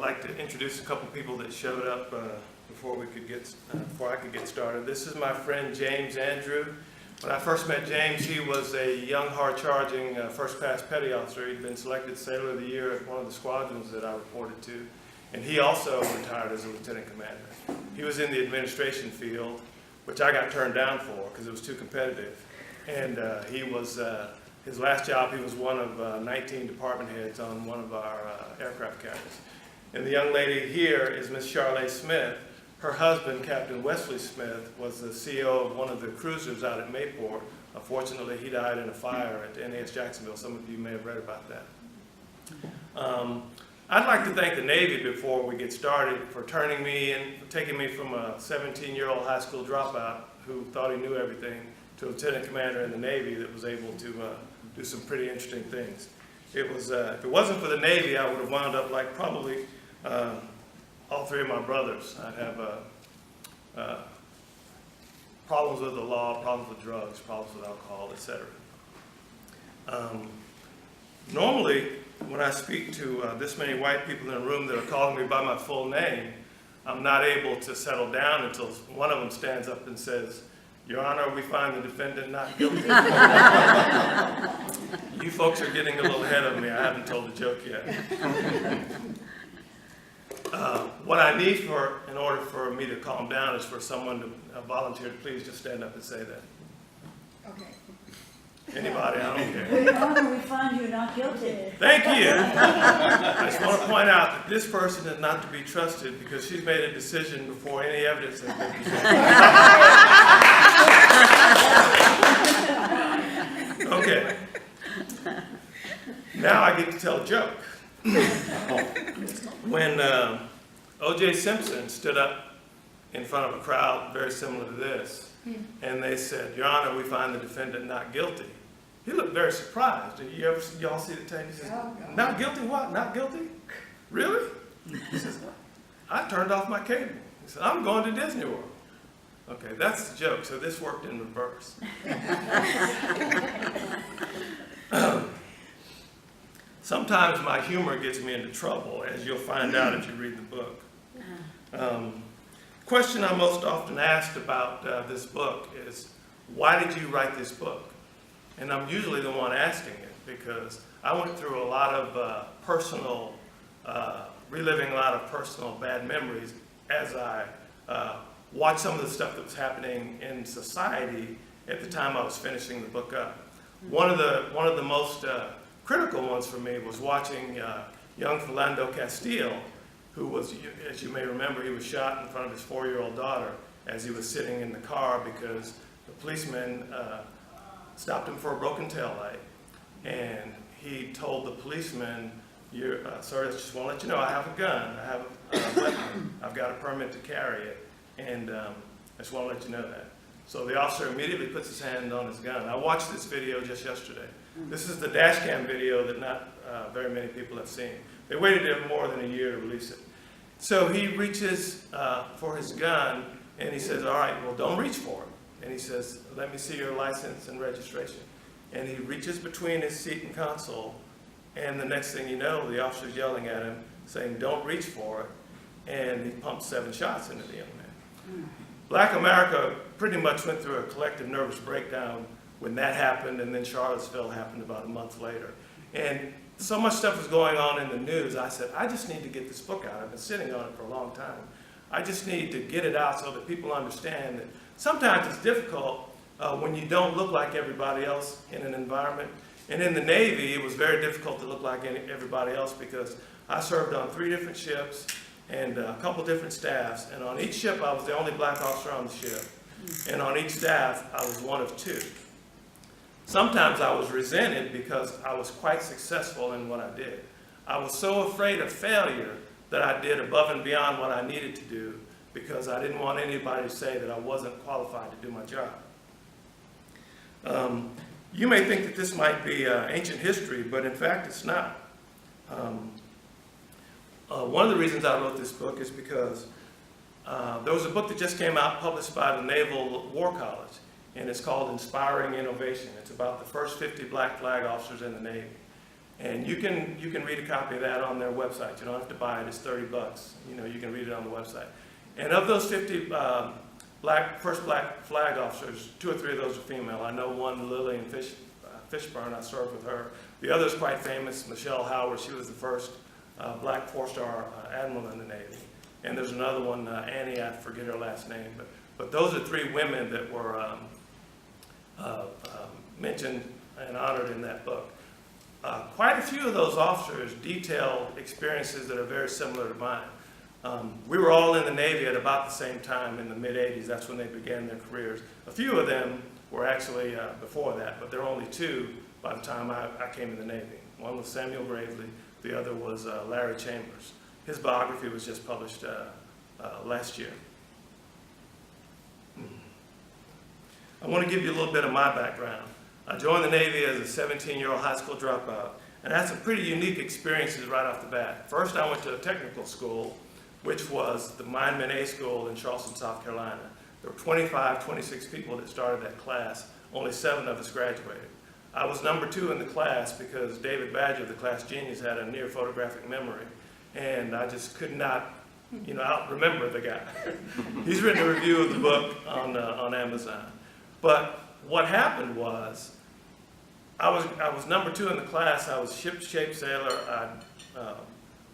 like to introduce a couple people that showed up before I could get started. This is my friend James Andrew. When I first met James, he was a young, hard-charging first-class petty officer. He'd been selected Sailor of the Year at one of the squadrons that I reported to, and he also retired as a lieutenant commander. He was in the administration field, which I got turned down for because it was too competitive. And he was, his last job, he was one of 19 department heads on one of our aircraft carriers. And the young lady here is Miss Charlotte Smith. Her husband, Captain Wesley Smith, was the CEO of one of the cruisers out at Mayport. Unfortunately, he died in a fire at the NAS Jacksonville. Some of you may have read about that. I'd like to thank the Navy before we get started for turning me in, for taking me from a 17-year-old high school dropout who thought he knew everything to a lieutenant commander in the Navy that was able to do some pretty interesting things. It was, if it wasn't for the Navy, I would have wound up like probably all three of my brothers. I'd have problems with the law, problems with drugs, problems with alcohol, etc. Normally, when I speak to this many white people in a room that are calling me by my full name, I'm not able to settle down until one of them stands up and says, "Your Honor, we find the defendant not guilty." You folks are getting a little ahead of me. I haven't told the joke yet. What I need in order for me to calm down is for someone to volunteer to please just stand up and say that. Okay. Anybody, I don't care. Your Honor, we find you not guilty. Thank you. I just want to point out that this person is not to be trusted because she's made a decision before any evidence has been presented. Okay. Now I get to tell a joke. When O.J. Simpson stood up in front of a crowd very similar to this, and they said, "Your Honor, we find the defendant not guilty," he looked very surprised. Did y'all see the tape? He says, "Not guilty what? Not guilty? Really?" He says, "I turned off my cable." He said, "I'm going to Disney World." Okay, that's the joke, so this worked in reverse. Sometimes my humor gets me into trouble, as you'll find out if you read the book. Question I'm most often asked about this book is, why did you write this book? And I'm usually the one asking it because I went through a lot of reliving a lot of personal bad memories as I watched some of the stuff that was happening in society at the time I was finishing the book up. One of the most critical ones for me was watching young Philando Castile, who was, as you may remember, he was shot in front of his 4-year-old daughter as he was sitting in the car because the policeman stopped him for a broken taillight. And he told the policeman, "Sir, I just want to let you know I have a gun. I have a weapon. I've got a permit to carry it. And I just want to let you know that." So the officer immediately puts his hand on his gun. I watched this video just yesterday. This is the dash cam video that not very many people have seen. They waited more than a year to release it. So he reaches for his gun and he says, "All right, well, don't reach for it." And he says, "Let me see your license and registration." And he reaches between his seat and console, and the next thing you know, the officer's yelling at him, saying, "Don't reach for it." And he pumps 7 shots into the young man. Black America pretty much went through a collective nervous breakdown when that happened, and then Charlottesville happened about a month later. And so much stuff was going on in the news. I said, I just need to get this book out. I've been sitting on it for a long time. I just need to get it out so that people understand that sometimes it's difficult when you don't look like everybody else in an environment. And in the Navy, it was very difficult to look like everybody else because I served on 3 different ships and a couple different staffs. And on each ship, I was the only black officer on the ship. And on each staff, I was one of 2. Sometimes I was resented because I was quite successful in what I did. I was so afraid of failure that I did above and beyond what I needed to do because I didn't want anybody to say that I wasn't qualified to do my job. You may think that this might be ancient history, but in fact it's not. One of the reasons I wrote this book is because there was a book that just came out published by the Naval War College, and it's called Inspiring Innovation. It's about the first 50 black flag officers in the Navy. And you can read a copy of that on their website. You don't have to buy it. It's $30. You can read it on the website. And of those 50 first black flag officers, 2 or 3 of those are female. I know one, Lillian Fishburne. I served with her. The other is quite famous, Michelle Howard. She was the first black 4-star admiral in the Navy. And there's another one, Annie. I forget her last name, but those are 3 women that were mentioned and honored in that book. Quite a few of those officers detail experiences that are very similar to mine. We were all in the Navy at about the same time in the mid-'80s. That's when they began their careers. A few of them were actually before that, but there were only 2 by the time I came in the Navy. One was Samuel Gravely, the other was Larry Chambers. His biography was just published last year. I want to give you a little bit of my background. I joined the Navy as a 17-year-old high school dropout, and I had some pretty unique experiences right off the bat. First, I went to a technical school, which was the Mineman A School in Charleston, South Carolina. There were 25, 26 people that started that class. Only 7 of us graduated. I was number 2 in the class because David Badger, the class genius, had a near photographic memory, and I just could not, out-remember the guy. He's written a review of the book on Amazon. But what happened was, I was number 2 in the class. I was ship-shape sailor. I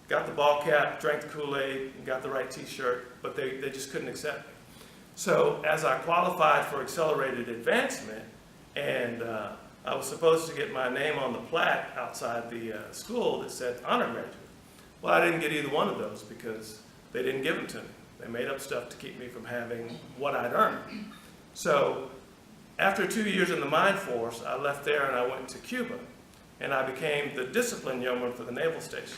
got the ball cap, drank the Kool-Aid, and got the right T-shirt, but they just couldn't accept me. So as I qualified for accelerated advancement, and I was supposed to get my name on the plaque outside the school that said honor graduate. Well, I didn't get either one of those because they didn't give them to me. They made up stuff to keep me from having what I'd earned. So after 2 years in the mine force, I left there and I went to Cuba, and I became the discipline yeoman for the naval station.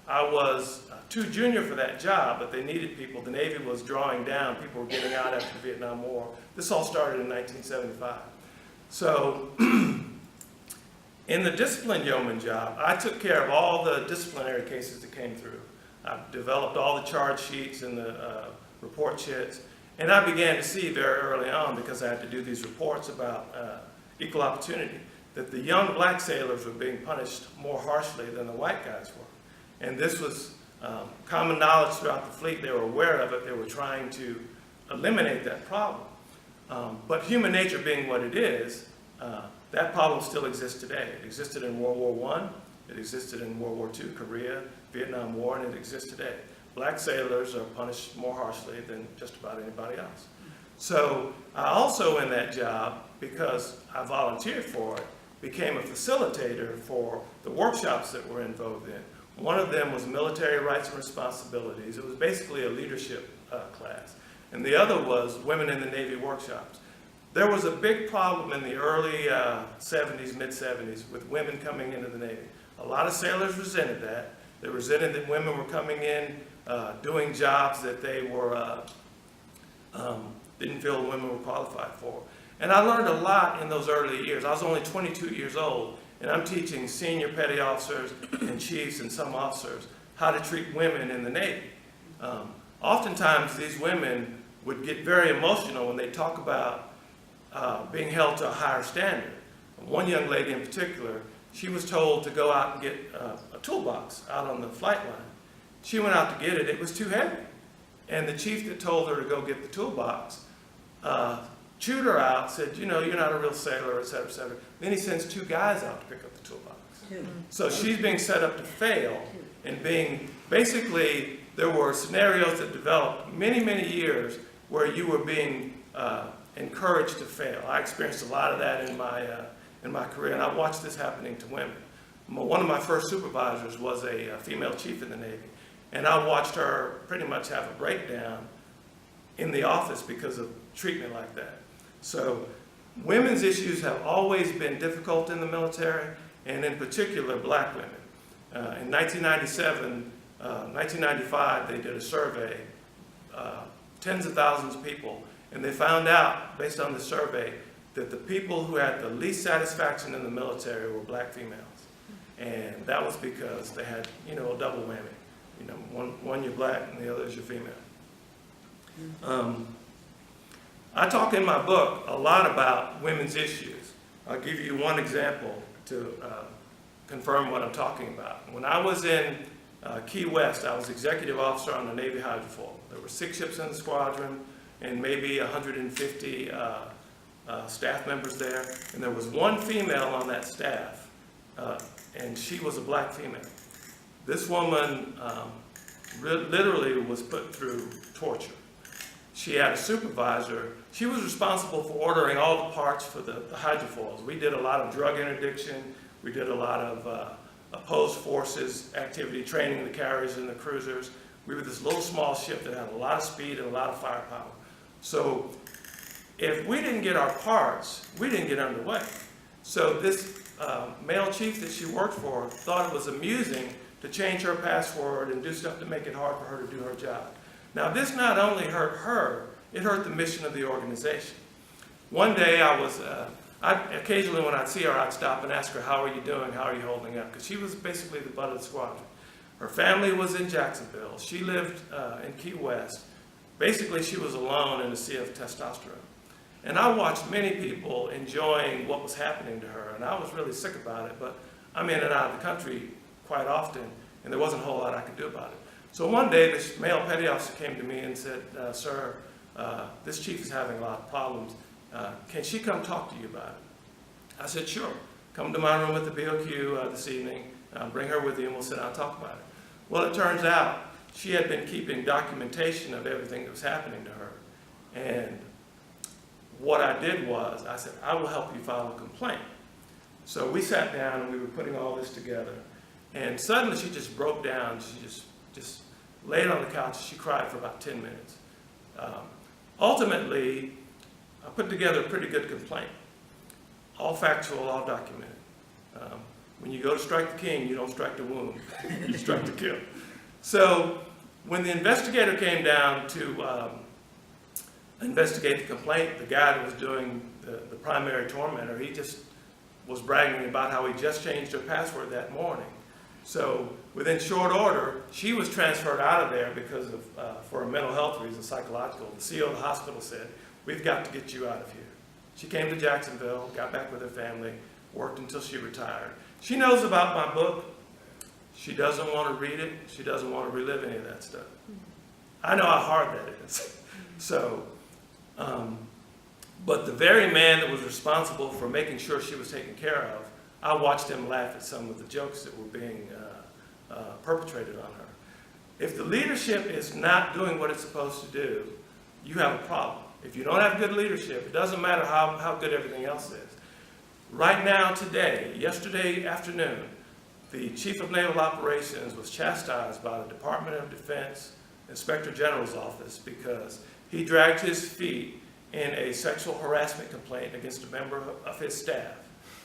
I was too junior for that job, but they needed people. The Navy was drawing down. People were getting out after the Vietnam War. This all started in 1975. So in the discipline yeoman job, I took care of all the disciplinary cases that came through. I developed all the charge sheets and the report sheets. And I began to see very early on, because I had to do these reports about equal opportunity, that the young black sailors were being punished more harshly than the white guys were. And this was common knowledge throughout the fleet. They were aware of it. They were trying to eliminate that problem. But human nature being what it is, that problem still exists today. It existed in World War I, it existed in World War II, Korea, Vietnam War, and it exists today. Black sailors are punished more harshly than just about anybody else. So I also, in that job, because I volunteered for it, became a facilitator for the workshops that we're involved in. One of them was military rights and responsibilities. It was basically a leadership class. And the other was women in the Navy workshops. There was a big problem in the early 70s, mid-70s, with women coming into the Navy. A lot of sailors resented that. They resented that women were coming in doing jobs that they were didn't feel women were qualified for. And I learned a lot in those early years. I was only 22 years old, and I'm teaching senior petty officers and chiefs and some officers how to treat women in the Navy. Oftentimes, these women would get very emotional when they talk about being held to a higher standard. One young lady in particular, she was told to go out and get a toolbox out on the flight line. She went out to get it. It was too heavy. And the chief that told her to go get the toolbox chewed her out, said, you're not a real sailor, et cetera, et cetera. Then he sends 2 guys out to pick up the toolbox. So she's being set up to fail, and basically, there were scenarios that developed many, many years where you were being encouraged to fail. I experienced a lot of that in my career, and I watched this happening to women. One of my first supervisors was a female chief in the Navy, and I watched her pretty much have a breakdown in the office because of treatment like that. So women's issues have always been difficult in the military, and in particular black women. In 1995, they did a survey, tens of thousands of people, and they found out, based on the survey, that the people who had the least satisfaction in the military were black females. And that was because they had, a double whammy. One you're black and the other is you're female. I talk in my book a lot about women's issues. I'll give you one example to confirm what I'm talking about. When I was in Key West, I was executive officer on the Navy hydrofoil. There were 6 ships in the squadron and maybe 150 staff members there. And there was one female on that staff, and she was a black female. This woman literally was put through torture. She had a supervisor. She was responsible for ordering all the parts for the hydrofoils. We did a lot of drug interdiction. We did a lot of opposed forces activity, training the carriers and the cruisers. We were this little small ship that had a lot of speed and a lot of firepower. So if we didn't get our parts, we didn't get underway. So this male chief that she worked for thought it was amusing to change her password and do stuff to make it hard for her to do her job. Now this not only hurt her, it hurt the mission of the organization. One day occasionally when I'd see her, I'd stop and ask her, how are you doing? How are you holding up? Because she was basically the butt of the squadron. Her family was in Jacksonville. She lived in Key West. Basically, she was alone in a sea of testosterone. And I watched many people enjoying what was happening to her, and I was really sick about it, but I'm in and out of the country quite often, and there wasn't a whole lot I could do about it. So one day, this male petty officer came to me and said, sir, this chief is having a lot of problems. Can she come talk to you about it? I said, sure. Come to my room at the BOQ this evening, bring her with you, and we'll sit down and talk about it. Well, it turns out she had been keeping documentation of everything that was happening to her. And what I did was, I said, I will help you file a complaint. So we sat down and we were putting all this together. And suddenly she just broke down. She just laid on the couch. She cried for about 10 minutes. Ultimately, I put together a pretty good complaint. All factual, all documented. When you go to strike the king, you don't strike the wound, you strike the kill. So when the investigator came down to investigate the complaint, the guy that was doing the primary tormentor, he just was bragging about how he just changed her password that morning. So within short order, she was transferred out of there because of, for a mental health reason, psychological. The CEO of the hospital said, we've got to get you out of here. She came to Jacksonville, got back with her family, worked until she retired. She knows about my book. She doesn't want to read it. She doesn't want to relive any of that stuff. I know how hard that is. So, but the very man that was responsible for making sure she was taken care of, I watched him laugh at some of the jokes that were being perpetrated on her. If the leadership is not doing what it's supposed to do, you have a problem. If you don't have good leadership, it doesn't matter how good everything else is. Right now, today, yesterday afternoon, the Chief of Naval Operations was chastised by the Department of Defense Inspector General's office because he dragged his feet in a sexual harassment complaint against a member of his staff.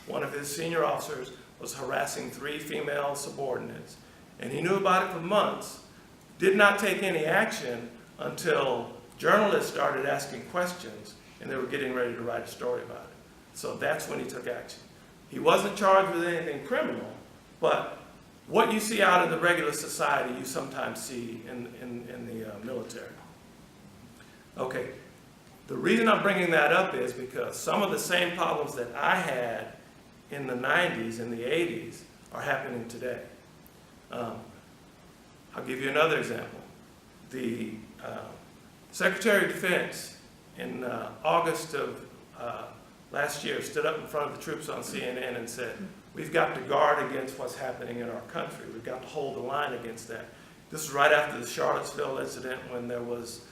One of his senior officers was harassing 3 female subordinates, and he knew about it for months, did not take any action until journalists started asking questions, and they were getting ready to write a story about it. So that's when he took action. He wasn't charged with anything criminal, but what you see out in the regular society, you sometimes see in the military. Okay, the reason I'm bringing that up is because some of the same problems that I had in the 90s and the 80s are happening today. I'll give you another example. The Secretary of Defense in August of last year stood up in front of the troops on CNN and said, we've got to guard against what's happening in our country. We've got to hold the line against that. This was right after the Charlottesville incident when there was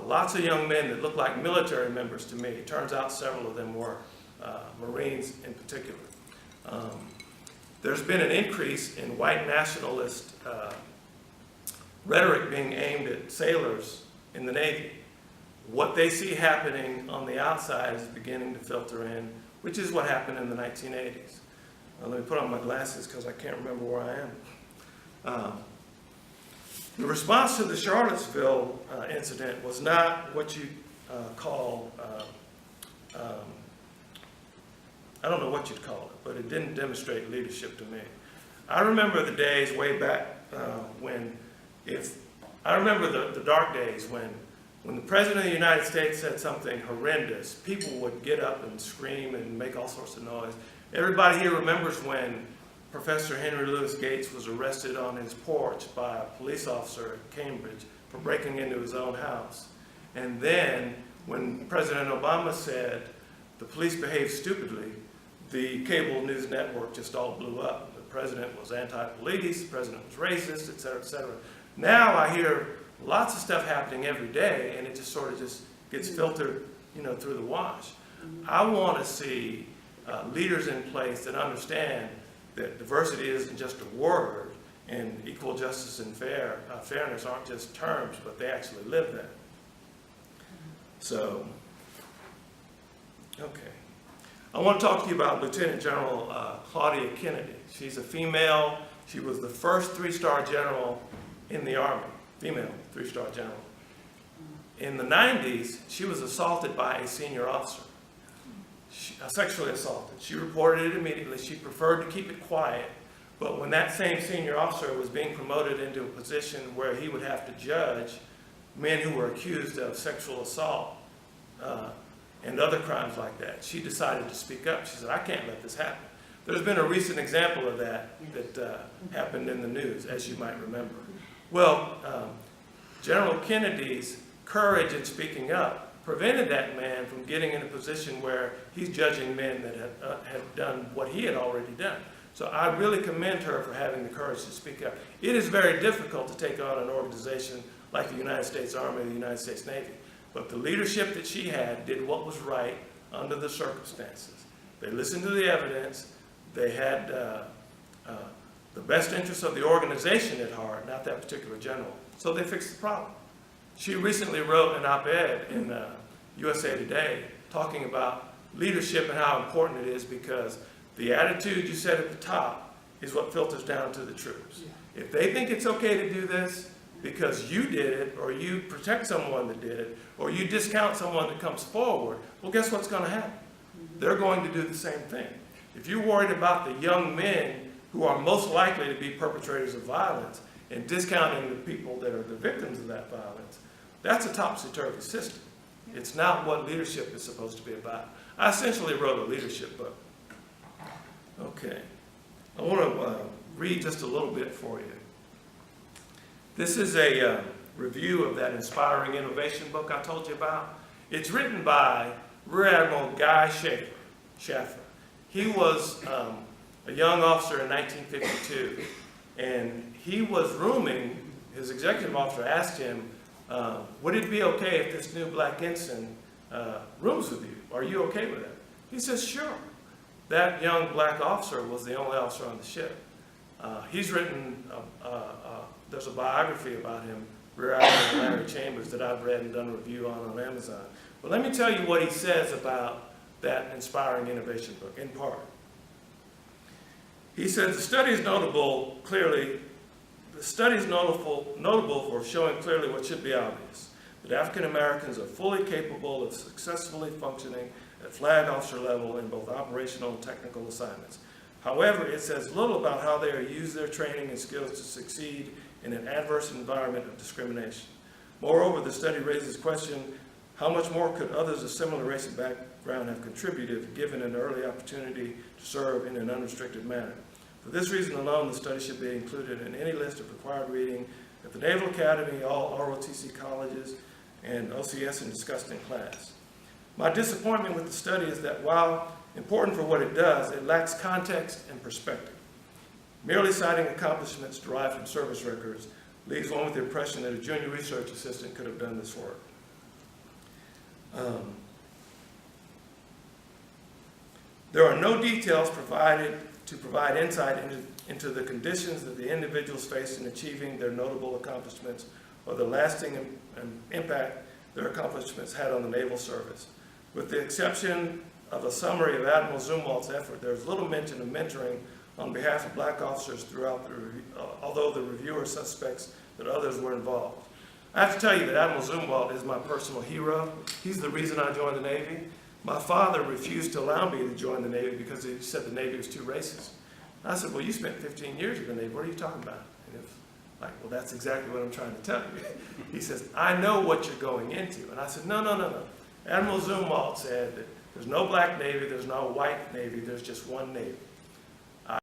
lots of young men that looked like military members to me. It turns out several of them were, Marines in particular. There's been an increase in white nationalist rhetoric being aimed at sailors in the Navy. What they see happening on the outside is beginning to filter in, which is what happened in the 1980s. Let me put on my glasses because I can't remember where I am. The response to the Charlottesville incident was not what you call, I don't know what you'd call it, but it didn't demonstrate leadership to me. I remember the days way back I remember the dark days when the President of the United States said something horrendous, people would get up and scream and make all sorts of noise. Everybody here remembers when Professor Henry Louis Gates was arrested on his porch by a police officer at Cambridge for breaking into his own house. And then when President Obama said the police behaved stupidly, the cable news network just all blew up. The president was anti-police, the president was racist, et cetera, et cetera. Now I hear lots of stuff happening every day, and it just sort of just gets filtered, through the wash. I want to see leaders in place that understand that diversity isn't just a word, and equal justice and fairness aren't just terms, but they actually live that. So, okay. I want to talk to you about Lieutenant General Claudia Kennedy. She's a female. She was the first 3-star general in the Army, female 3-star general. In the 90s, she was assaulted by a senior officer. Sexually assaulted. She reported it immediately. She preferred to keep it quiet, but when that same senior officer was being promoted into a position where he would have to judge men who were accused of sexual assault and other crimes like that, she decided to speak up. She said, I can't let this happen. There's been a recent example of that happened in the news, as you might remember. Well, General Kennedy's courage in speaking up prevented that man from getting in a position where he's judging men that had done what he had already done. So I really commend her for having the courage to speak up. It is very difficult to take on an organization like the United States Army or the United States Navy. But the leadership that she had did what was right under the circumstances. They listened to the evidence. They had the best interests of the organization at heart, not that particular general. So they fixed the problem. She recently wrote an op-ed in USA Today talking about leadership and how important it is, because the attitude you set at the top is what filters down to the troops. If they think it's okay to do this because you did it, or you protect someone that did it, or you discount someone that comes forward, well, guess what's going to happen? They're going to do the same thing. If you're worried about the young men who are most likely to be perpetrators of violence and discounting the people that are the victims of that violence, that's a topsy-turvy system. It's not what leadership is supposed to be about. I essentially wrote a leadership book. Okay. I want to read just a little bit for you. This is a review of that inspiring innovation book I told you about. It's written by Rear Admiral Guy Schaffer. He was a young officer in 1952, and he was rooming. His executive officer asked him, would it be okay if this new black ensign rooms with you? Are you okay with that? He says, sure. That young black officer was the only officer on the ship. He's written, there's a biography about him, Rear Admiral Larry Chambers, that I've read and done a review on Amazon. But let me tell you what he says about that inspiring innovation book, in part. He says, the study is notable for showing clearly what should be obvious, that African Americans are fully capable of successfully functioning at flag officer level in both operational and technical assignments. However, it says little about how they are used their training and skills to succeed in an adverse environment of discrimination. Moreover, the study raises the question, how much more could others of similar race and background have contributed if given an early opportunity to serve in an unrestricted manner? For this reason alone, the study should be included in any list of required reading at the Naval Academy, all ROTC colleges, and OCS, and discussed in class. My disappointment with the study is that while important for what it does, it lacks context and perspective. Merely citing accomplishments derived from service records leaves one with the impression that a junior research assistant could have done this work. There are no details provided to provide insight into the conditions that the individuals face in achieving their notable accomplishments or the lasting impact their accomplishments had on the naval service. With the exception of a summary of Admiral Zumwalt's effort, there's little mention of mentoring on behalf of black officers throughout the review, although the reviewer suspects that others were involved. I have to tell you that Admiral Zumwalt is my personal hero. He's the reason I joined the Navy. My father refused to allow me to join the Navy because he said the Navy was too racist. I said, well, you spent 15 years in the Navy. What are you talking about? And it was like, well, that's exactly what I'm trying to tell you. He says, I know what you're going into. And I said, no. Admiral Zumwalt said that there's no black Navy, there's no white Navy, there's just one Navy.